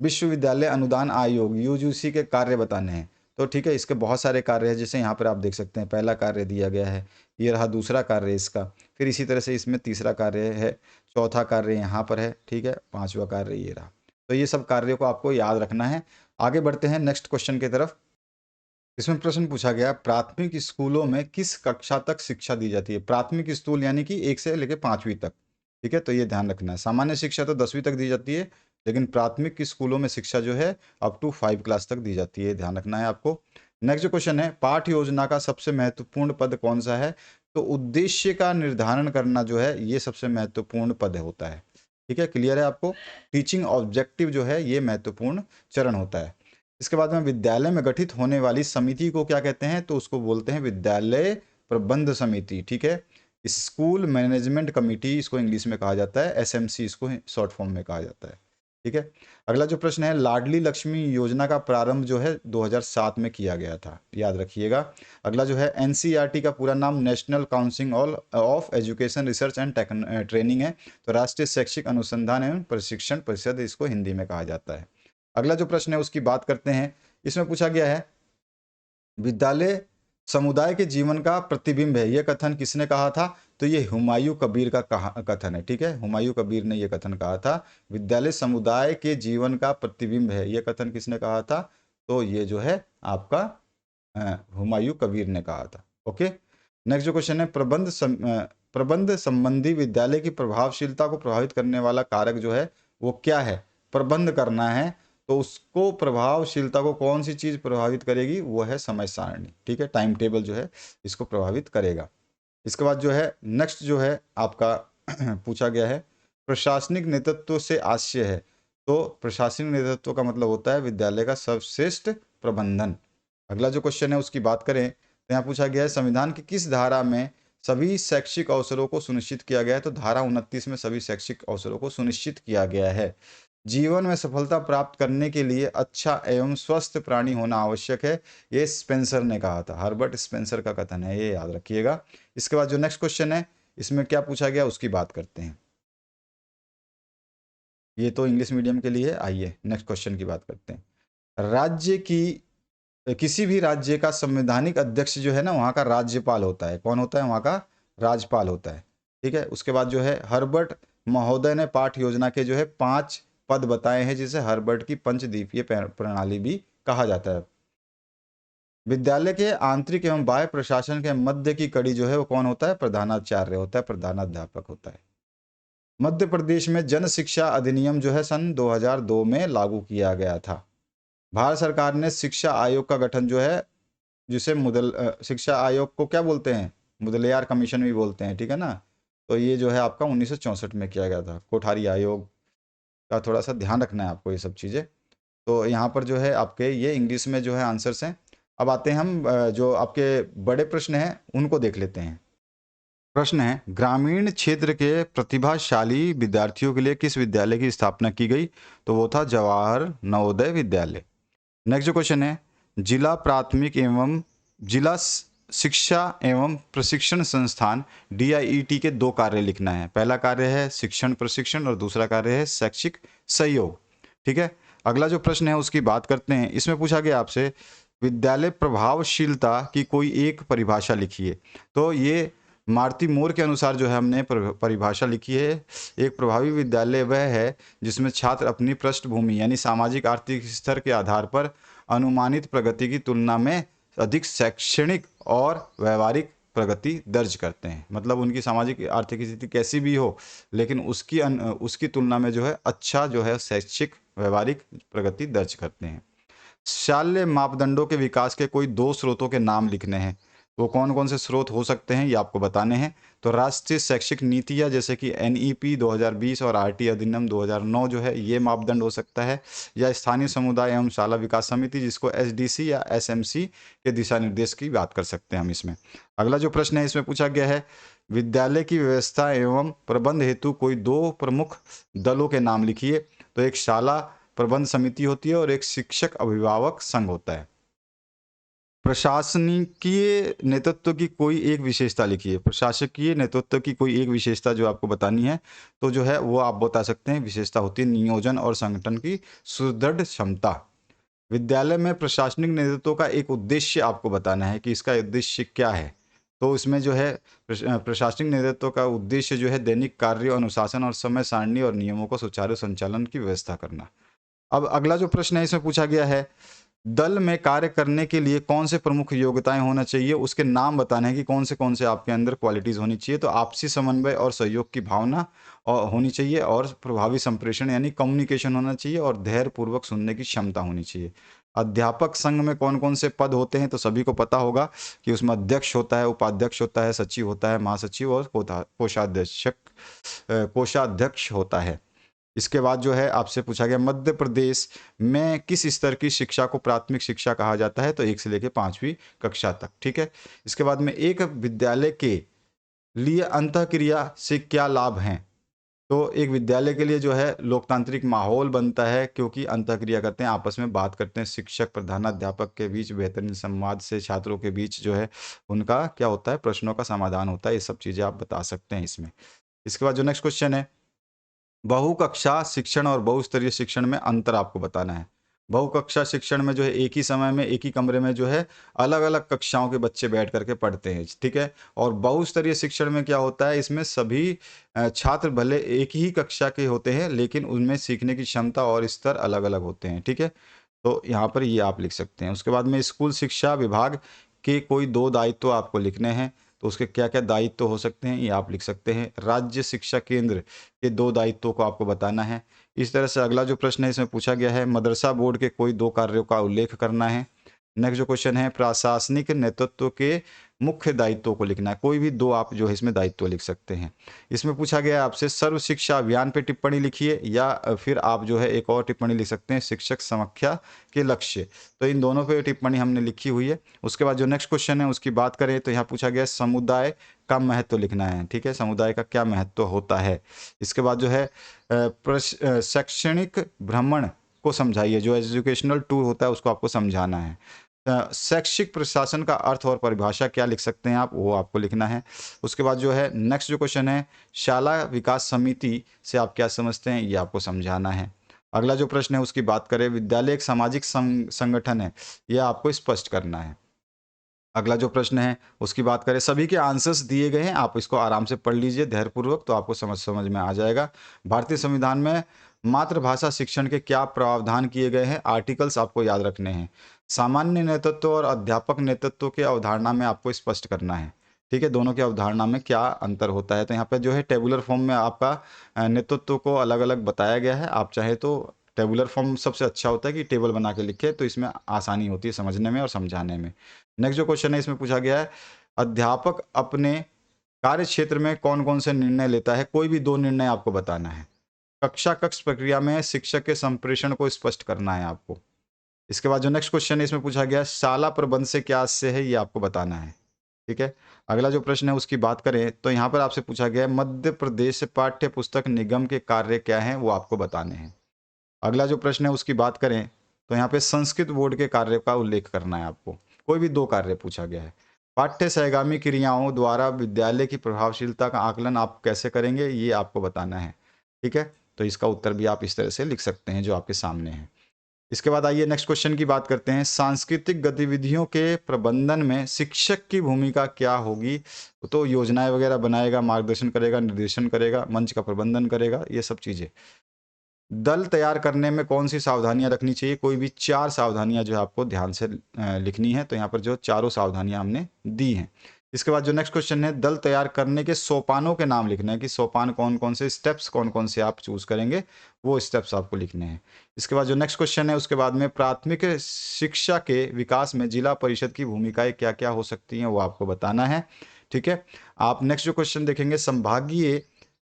विश्वविद्यालय अनुदान आयोग यूजीसी के कार्य बताने हैं। तो ठीक है, इसके बहुत सारे कार्य हैं, जैसे यहाँ पर आप देख सकते हैं पहला कार्य दिया गया है, ये रहा दूसरा कार्य इसका, फिर इसी तरह से इसमें तीसरा कार्य है, चौथा कार्य यहाँ पर है, ठीक है, पांचवा कार्य ये रहा। तो ये सब कार्यों को आपको याद रखना है। आगे बढ़ते हैं नेक्स्ट क्वेश्चन की तरफ। इसमें प्रश्न पूछा गया प्राथमिक स्कूलों में किस कक्षा तक शिक्षा दी जाती है। प्राथमिक स्कूल यानी कि 1 से लेकर 5वीं तक। ठीक है, तो ये ध्यान रखना है। सामान्य शिक्षा तो 10वीं तक दी जाती है, लेकिन प्राथमिक स्कूलों में शिक्षा जो है अप टू 5 क्लास तक दी जाती है, ध्यान रखना है आपको। नेक्स्ट जो क्वेश्चन है पाठ्य योजना का सबसे महत्वपूर्ण पद कौन सा है। तो उद्देश्य का निर्धारण करना जो है ये सबसे महत्वपूर्ण पद होता है। ठीक है, क्लियर है आपको। टीचिंग ऑब्जेक्टिव जो है ये महत्वपूर्ण चरण होता है। इसके बाद में विद्यालय में गठित होने वाली समिति को क्या कहते हैं। तो उसको बोलते हैं विद्यालय प्रबंध समिति। ठीक है, स्कूल मैनेजमेंट कमेटी इसको इंग्लिश में कहा जाता है, एसएमसी इसको शॉर्ट फॉर्म में कहा जाता है। ठीक है, अगला जो प्रश्न है लाडली लक्ष्मी योजना का प्रारंभ जो है 2007 में किया गया था, याद रखिएगा। अगला जो है एनसीईआरटी का पूरा नाम national council of education research and training है। तो राष्ट्रीय शैक्षिक अनुसंधान एवं प्रशिक्षण परिषद इसको हिंदी में कहा जाता है। अगला जो प्रश्न है उसकी बात करते हैं। इसमें पूछा गया है विद्यालय समुदाय के जीवन का प्रतिबिंब है, यह कथन किसने कहा था। तो ये हुमायूं कबीर का कथन है। ठीक है, हुमायूं कबीर ने यह कथन कहा था, विद्यालय समुदाय के जीवन का प्रतिबिंब है, यह कथन किसने कहा था। तो ये जो है आपका हुमायूं कबीर ने कहा था। ओके, नेक्स्ट जो क्वेश्चन है प्रबंध संबंधी विद्यालय की प्रभावशीलता को प्रभावित करने वाला कारक जो है वो क्या है। प्रबंध करना है तो उसको प्रभावशीलता को कौन सी चीज प्रभावित करेगी, वो है समय सारणी। ठीक है, टाइम टेबल जो है इसको प्रभावित करेगा। इसके बाद जो है नेक्स्ट जो है आपका पूछा गया है प्रशासनिक नेतृत्व से आशय है। तो प्रशासनिक नेतृत्व का मतलब होता है विद्यालय का सर्वश्रेष्ठ प्रबंधन। अगला जो क्वेश्चन है उसकी बात करें तो यहाँ पूछा गया है संविधान की किस धारा में सभी शैक्षिक अवसरों को सुनिश्चित किया गया है। तो धारा 29 में सभी शैक्षिक अवसरों को सुनिश्चित किया गया है। जीवन में सफलता प्राप्त करने के लिए अच्छा एवं स्वस्थ प्राणी होना आवश्यक है, ये स्पेंसर ने कहा था, हर्बर्ट स्पेंसर का कथन है, ये याद रखिएगा। इसके बाद जो नेक्स्ट क्वेश्चन है इसमें क्या पूछा गया उसकी बात करते हैं। ये तो इंग्लिश मीडियम के लिए। आइए नेक्स्ट क्वेश्चन की बात करते हैं। राज्य की किसी भी राज्य का संवैधानिक अध्यक्ष जो है ना वहाँ का राज्यपाल होता है। कौन होता है, वहाँ का राज्यपाल होता है। ठीक है, उसके बाद जो है हर्बर्ट महोदय ने पाठ योजना के जो है 5 पद बताए हैं, जिसे हर्बर्ट की पंचदीपीय प्रणाली भी कहा जाता है। विद्यालय के आंतरिक एवं बाह्य प्रशासन के मध्य की कड़ी जो है वो कौन होता है, प्रधानाचार्य होता है, प्रधानाध्यापक होता है। मध्य प्रदेश में जन शिक्षा अधिनियम जो है सन 2002 में लागू किया गया था। भारत सरकार ने शिक्षा आयोग का गठन जो है जिसे शिक्षा आयोग को क्या बोलते हैं, मुदलियार कमीशन भी बोलते हैं। ठीक है ना, तो ये जो है आपका 1964 में किया गया था। कोठारी आयोग का थोड़ा सा ध्यान रखना है आपको ये सब चीज़ें। तो यहाँ पर जो है आपके ये इंग्लिश में जो है आंसर्स हैं। अब आते हैं हम जो आपके बड़े प्रश्न हैं उनको देख लेते हैं। प्रश्न है ग्रामीण क्षेत्र के प्रतिभाशाली विद्यार्थियों के लिए किस विद्यालय की स्थापना की गई। तो वो था जवाहर नवोदय विद्यालय। नेक्स्ट जो क्वेश्चन है जिला प्राथमिक एवं जिला शिक्षा एवं प्रशिक्षण संस्थान DIET के 2 कार्य लिखना है। पहला कार्य है शिक्षण प्रशिक्षण और दूसरा कार्य है शैक्षिक सहयोग। ठीक है, अगला जो प्रश्न है उसकी बात करते हैं। इसमें पूछा गया आपसे विद्यालय प्रभावशीलता की कोई एक परिभाषा लिखिए। तो ये मार्ती मोर के अनुसार जो है हमने परिभाषा लिखी है। एक प्रभावी विद्यालय वह है जिसमें छात्र अपनी पृष्ठभूमि यानी सामाजिक आर्थिक स्तर के आधार पर अनुमानित प्रगति की तुलना में अधिक शैक्षणिक और व्यवहारिक प्रगति दर्ज करते हैं। मतलब उनकी सामाजिक आर्थिक स्थिति कैसी भी हो, लेकिन उसकी तुलना में जो है अच्छा जो है शैक्षिक व्यवहारिक प्रगति दर्ज करते हैं। शाल्य मापदंडों के विकास के कोई 2 स्रोतों के नाम लिखने हैं। वो कौन कौन से स्रोत हो सकते हैं ये आपको बताने हैं। तो राष्ट्रीय शैक्षिक नीतियाँ जैसे कि एनईपी 2020 और आरटी अधिनियम 2009 जो है ये मापदंड हो सकता है, या स्थानीय समुदाय एवं शाला विकास समिति जिसको एसडीसी या एसएमसी के दिशा निर्देश की बात कर सकते हैं हम इसमें। अगला जो प्रश्न है इसमें पूछा गया है, विद्यालय की व्यवस्था एवं प्रबंध हेतु कोई दो प्रमुख दलों के नाम लिखिए। तो एक शाला प्रबंध समिति होती है और एक शिक्षक अभिभावक संघ होता है। प्रशासनिकीय नेतृत्व की कोई एक विशेषता लिखिए। प्रशासकीय नेतृत्व की कोई एक विशेषता जो आपको बतानी है, तो जो है वो आप बता सकते हैं। विशेषता होती है नियोजन और संगठन की सुदृढ़ क्षमता। विद्यालय में प्रशासनिक नेतृत्व का एक उद्देश्य आपको बताना है कि इसका उद्देश्य क्या है। तो इसमें जो है प्रशासनिक नेतृत्व का उद्देश्य जो है दैनिक कार्य अनुशासन और समय सारणी और नियमों को सुचारू संचालन की व्यवस्था करना। अब अगला जो प्रश्न है इसमें पूछा गया है, दल में कार्य करने के लिए कौन से प्रमुख योग्यताएं होना चाहिए, उसके नाम बताने हैं कि कौन से आपके अंदर क्वालिटीज होनी चाहिए। तो आपसी समन्वय और सहयोग की भावना और होनी चाहिए, और प्रभावी संप्रेषण यानी कम्युनिकेशन होना चाहिए, और धैर्य पूर्वक सुनने की क्षमता होनी चाहिए। अध्यापक संघ में कौन कौन से पद होते हैं, तो सभी को पता होगा कि उसमें अध्यक्ष होता है, उपाध्यक्ष होता है, सचिव होता है, महासचिव और कोषाध्यक्ष होता है। इसके बाद जो है आपसे पूछा गया, मध्य प्रदेश में किस स्तर की शिक्षा को प्राथमिक शिक्षा कहा जाता है। तो 1 से लेकर 5वीं कक्षा तक। ठीक है। इसके बाद में एक विद्यालय के लिए अंतःक्रिया से क्या लाभ हैं। तो एक विद्यालय के लिए जो है लोकतांत्रिक माहौल बनता है, क्योंकि अंतःक्रिया करते हैं, आपस में बात करते हैं, शिक्षक प्रधानाध्यापक के बीच बेहतरीन संवाद से छात्रों के बीच जो है उनका क्या होता है, प्रश्नों का समाधान होता है। ये सब चीज़ें आप बता सकते हैं इसमें। इसके बाद जो नेक्स्ट क्वेश्चन है, बहुकक्षा शिक्षण और बहुस्तरीय शिक्षण में अंतर आपको बताना है। बहुकक्षा शिक्षण में जो है एक ही समय में एक ही कमरे में जो है अलग अलग कक्षाओं के बच्चे बैठ करके पढ़ते हैं। ठीक है। और बहुस्तरीय शिक्षण में क्या होता है, इसमें सभी छात्र भले एक ही कक्षा के होते हैं, लेकिन उनमें सीखने की क्षमता और स्तर अलग अलग होते हैं। ठीक है। तो यहाँ पर ये आप लिख सकते हैं। उसके बाद में स्कूल शिक्षा विभाग के कोई दो दायित्व आपको लिखने हैं। तो उसके क्या क्या दायित्व हो सकते हैं ये आप लिख सकते हैं। राज्य शिक्षा केंद्र के दो दायित्वों को आपको बताना है। इस तरह से अगला जो प्रश्न है इसमें पूछा गया है, मदरसा बोर्ड के कोई दो कार्यों का उल्लेख करना है। नेक्स्ट जो क्वेश्चन है, प्रशासनिक नेतृत्व के मुख्य दायित्वों को लिखना है। कोई भी दो आप जो है इसमें दायित्व लिख सकते हैं। इसमें पूछा गया है आपसे, सर्व शिक्षा अभियान पे टिप्पणी लिखिए, या फिर आप जो है एक और टिप्पणी लिख सकते हैं, शिक्षक समख्या के लक्ष्य। तो इन दोनों पे टिप्पणी हमने लिखी हुई है। उसके बाद जो नेक्स्ट क्वेश्चन है उसकी बात करें तो यहाँ पूछा गया समुदाय का महत्व लिखना है। ठीक है। समुदाय का क्या महत्व होता है। इसके बाद जो है शैक्षणिक भ्रमण को समझाइए। जो एजुकेशनल टूर होता है उसको आपको समझाना है। शैक्षिक प्रशासन का अर्थ और परिभाषा क्या लिख सकते हैं आप, वो आपको लिखना है। उसके बाद जो है नेक्स्ट जो क्वेश्चन है, शाला विकास समिति से आप क्या समझते हैं ये आपको समझाना है। अगला जो प्रश्न है उसकी बात करें, विद्यालय एक सामाजिक संगठन है, यह आपको स्पष्ट करना है। अगला जो प्रश्न है उसकी बात करें, सभी के आंसर्स दिए गए हैं, आप इसको आराम से पढ़ लीजिए धैर्यपूर्वक, तो आपको समझ में आ जाएगा। भारतीय संविधान में मातृभाषा शिक्षण के क्या प्रावधान किए गए हैं, आर्टिकल्स आपको याद रखने हैं। सामान्य नेतृत्व और अध्यापक नेतृत्व के अवधारणा में आपको स्पष्ट करना है। ठीक है। दोनों के अवधारणा में क्या अंतर होता है। तो यहाँ पे जो है टेबुलर फॉर्म में आपका नेतृत्व को अलग अलग बताया गया है। आप चाहे तो टेबुलर फॉर्म सबसे अच्छा होता है कि टेबल बना के लिखे, तो इसमें आसानी होती है समझने में और समझाने में। नेक्स्ट जो क्वेश्चन है इसमें पूछा गया है, अध्यापक अपने कार्य क्षेत्र में कौन कौन से निर्णय लेता है। कोई भी दो निर्णय आपको बताना है। कक्षा कक्ष प्रक्रिया में शिक्षक के संप्रेषण को स्पष्ट करना है आपको। इसके बाद जो नेक्स्ट क्वेश्चन है इसमें पूछा गया, शाला प्रबंध से क्या आशय है ये आपको बताना है। ठीक है। अगला जो प्रश्न है उसकी बात करें तो यहाँ पर आपसे पूछा गया है, मध्य प्रदेश पाठ्य पुस्तक निगम के कार्य क्या हैं वो आपको बताने हैं। अगला जो प्रश्न है उसकी बात करें तो यहाँ पे संस्कृत बोर्ड के कार्य का उल्लेख करना है आपको। कोई भी दो कार्य पूछा गया है। पाठ्य सहगामी क्रियाओं द्वारा विद्यालय की प्रभावशीलता का आकलन आप कैसे करेंगे ये आपको बताना है। ठीक है। तो इसका उत्तर भी आप इस तरह से लिख सकते हैं जो आपके सामने है। इसके बाद आइए नेक्स्ट क्वेश्चन की बात करते हैं, सांस्कृतिक गतिविधियों के प्रबंधन में शिक्षक की भूमिका क्या होगी। तो योजनाएं वगैरह बनाएगा, मार्गदर्शन करेगा, निर्देशन करेगा, मंच का प्रबंधन करेगा, ये सब चीज़ें। दल तैयार करने में कौन सी सावधानियां रखनी चाहिए। कोई भी चार सावधानियां जो है आपको ध्यान से लिखनी है। तो यहाँ पर जो चारों सावधानियां हमने दी हैं। इसके बाद जो नेक्स्ट क्वेश्चन है, दल तैयार करने के सोपानों के नाम लिखना है कि सोपान कौन कौन से, स्टेप्स कौन कौन से आप चूज करेंगे, वो स्टेप्स आपको लिखने हैं। इसके बाद जो नेक्स्ट क्वेश्चन है, उसके बाद में प्राथमिक शिक्षा के विकास में जिला परिषद की भूमिकाएं क्या क्या हो सकती हैं वो आपको बताना है। ठीक है, आप नेक्स्ट जो क्वेश्चन देखेंगे, संभागीय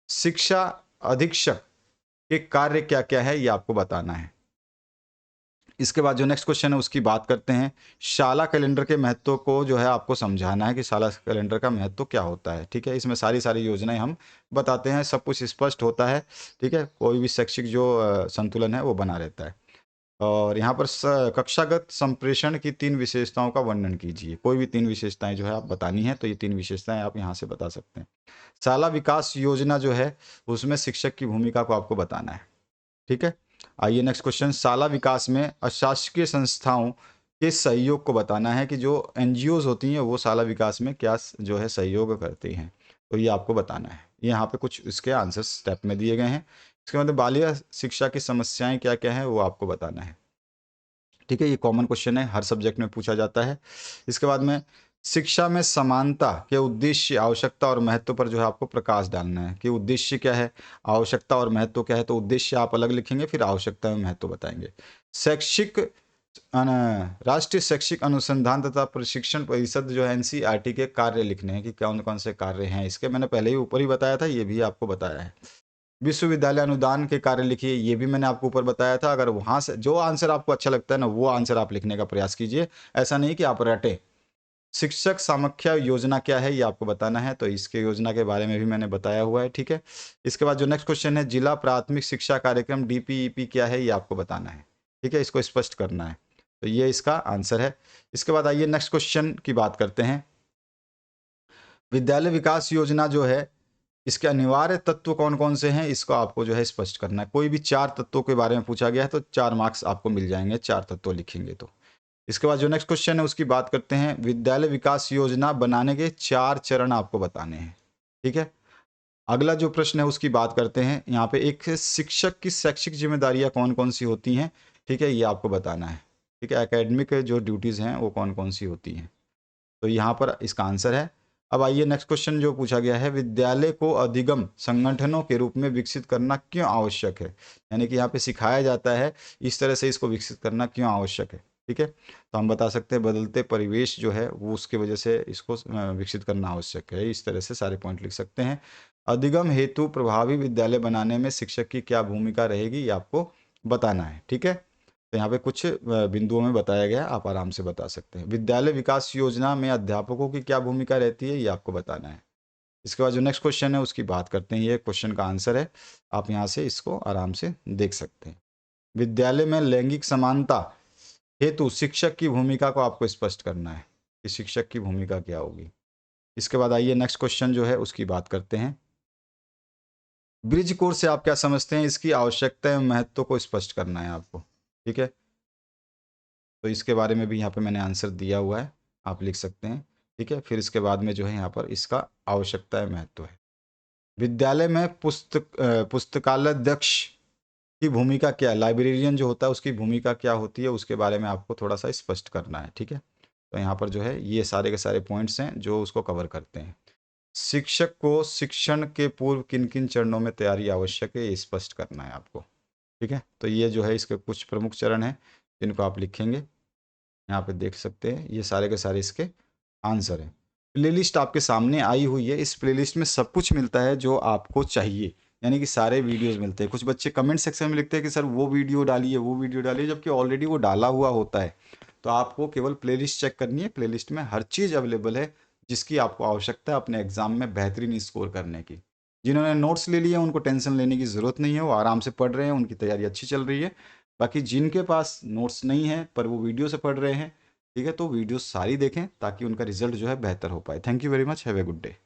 शिक्षा अधीक्षक के कार्य क्या क्या है ये आपको बताना है। इसके बाद जो नेक्स्ट क्वेश्चन है उसकी बात करते हैं, शाला कैलेंडर के महत्व को जो है आपको समझाना है कि शाला कैलेंडर का महत्व क्या होता है। ठीक है, इसमें सारी सारी योजनाएं हम बताते हैं, सब कुछ स्पष्ट होता है। ठीक है, कोई भी शैक्षिक जो संतुलन है वो बना रहता है। और यहाँ पर कक्षागत संप्रेषण की 3 विशेषताओं का वर्णन कीजिए। कोई भी 3 विशेषताएं जो है आप बतानी है, तो ये 3 विशेषताएं आप यहाँ से बता सकते हैं। शाला विकास योजना जो है उसमें शिक्षक की भूमिका को आपको बताना है। ठीक है, आइए नेक्स्ट क्वेश्चन, शाला विकास में अशासकीय संस्थाओं के सहयोग को बताना है कि जो एनजीओज होती हैं वो शाला विकास में क्या जो है सहयोग करती हैं, तो ये आपको बताना है। यहाँ पे कुछ इसके आंसर स्टेप में दिए गए हैं। इसके बाद बाल्य शिक्षा की समस्याएं क्या क्या हैं वो आपको बताना है। ठीक है, ये कॉमन क्वेश्चन है, हर सब्जेक्ट में पूछा जाता है। इसके बाद में शिक्षा में समानता के उद्देश्य, आवश्यकता और महत्व पर जो है आपको प्रकाश डालना है कि उद्देश्य क्या है, आवश्यकता और महत्व क्या है। तो उद्देश्य आप अलग लिखेंगे, फिर आवश्यकता में महत्व बताएंगे। शैक्षिक राष्ट्रीय शैक्षिक अनुसंधान तथा प्रशिक्षण परिषद जो है एनसीईआरटी के कार्य लिखने हैं कि कौन कौन से कार्य हैं इसके, मैंने पहले ही ऊपर ही बताया था, ये भी आपको बताया है। विश्वविद्यालय अनुदान के कार्य लिखिए, ये भी मैंने आपको ऊपर बताया था। अगर वहां से जो आंसर आपको अच्छा लगता है ना वो आंसर आप लिखने का प्रयास कीजिए, ऐसा नहीं कि आप रटे। शिक्षक सामख्या योजना क्या है ये आपको बताना है, तो इसके योजना के बारे में भी मैंने बताया हुआ है। ठीक है, इसके बाद जो नेक्स्ट क्वेश्चन है, जिला प्राथमिक शिक्षा कार्यक्रम डीपीईपी क्या है ये आपको बताना है। ठीक है, इसको स्पष्ट करना है, तो ये इसका आंसर है। इसके बाद आइए नेक्स्ट क्वेश्चन की बात करते हैं। विद्यालय विकास योजना जो है इसके अनिवार्य तत्व कौन कौन से हैं इसको आपको जो है स्पष्ट करना है। कोई भी 4 तत्वों के बारे में पूछा गया है तो 4 मार्क्स आपको मिल जाएंगे, 4 तत्व लिखेंगे तो। इसके बाद जो नेक्स्ट क्वेश्चन है उसकी बात करते हैं, विद्यालय विकास योजना बनाने के 4 चरण आपको बताने हैं। ठीक है, अगला जो प्रश्न है उसकी बात करते हैं, यहाँ पे एक शिक्षक की शैक्षिक जिम्मेदारियां कौन कौन सी होती हैं। ठीक है, ये आपको बताना है। ठीक है, एकेडमिक जो ड्यूटीज़ हैं वो कौन कौन सी होती हैं, तो यहाँ पर इसका आंसर है। अब आइए नेक्स्ट क्वेश्चन जो पूछा गया है, विद्यालय को अधिगम संगठनों के रूप में विकसित करना क्यों आवश्यक है, यानी कि यहाँ पे सिखाया जाता है इस तरह से इसको विकसित करना क्यों आवश्यक है। ठीक है, तो हम बता सकते हैं बदलते परिवेश जो है वो उसके वजह से इसको विकसित करना आवश्यक है, इस तरह से सारे पॉइंट लिख सकते हैं। अधिगम हेतु प्रभावी विद्यालय बनाने में शिक्षक की क्या भूमिका रहेगी ये आपको बताना है। ठीक है, तो यहाँ पे कुछ बिंदुओं में बताया गया, आप आराम से बता सकते हैं। विद्यालय विकास योजना में अध्यापकों की क्या भूमिका रहती है ये आपको बताना है। इसके बाद जो नेक्स्ट क्वेश्चन है उसकी बात करते हैं, ये क्वेश्चन का आंसर है, आप यहाँ से इसको आराम से देख सकते हैं। विद्यालय में लैंगिक समानता हेतु शिक्षक की भूमिका को आपको स्पष्ट करना है कि शिक्षक की भूमिका क्या होगी। इसके बाद आइए नेक्स्ट क्वेश्चन जो है उसकी बात करते हैं, ब्रिज कोर्स से आप क्या समझते हैं, इसकी आवश्यकता एवं महत्व को स्पष्ट करना है आपको। ठीक है, तो इसके बारे में भी यहाँ पे मैंने आंसर दिया हुआ है, आप लिख सकते हैं। ठीक है, फिर इसके बाद में जो है यहाँ पर इसका आवश्यकता है महत्व है। विद्यालय में पुस्तकालय अध्यक्ष की भूमिका क्या है, लाइब्रेरियन जो होता है उसकी भूमिका क्या होती है उसके बारे में आपको थोड़ा सा स्पष्ट करना है। ठीक है, तो यहाँ पर जो है ये सारे के सारे पॉइंट्स हैं जो उसको कवर करते हैं। शिक्षक को शिक्षण के पूर्व किन किन चरणों में तैयारी आवश्यक है ये स्पष्ट करना है आपको। ठीक है, तो ये जो है इसके कुछ प्रमुख चरण हैं जिनको आप लिखेंगे, यहाँ पे देख सकते हैं ये सारे के सारे इसके आंसर हैं। प्लेलिस्ट आपके सामने आई हुई है, इस प्लेलिस्ट में सब कुछ मिलता है जो आपको चाहिए, यानी कि सारे वीडियोस मिलते हैं। कुछ बच्चे कमेंट सेक्शन में लिखते हैं कि सर वो वीडियो डालिए वो वीडियो डालिए, जबकि ऑलरेडी वो डाला हुआ होता है। तो आपको केवल प्लेलिस्ट चेक करनी है, प्लेलिस्ट में हर चीज़ अवेलेबल है जिसकी आपको आवश्यकता है अपने एग्जाम में बेहतरीन स्कोर करने की। जिन्होंने नोट्स ले लिए उनको टेंशन लेने की ज़रूरत नहीं है, वो आराम से पढ़ रहे हैं, उनकी तैयारी अच्छी चल रही है। बाकी जिनके पास नोट्स नहीं है पर वो वीडियो से पढ़ रहे हैं, ठीक है, तो वीडियो सारी देखें ताकि उनका रिजल्ट जो है बेहतर हो पाए। Thank you very much, have a good day.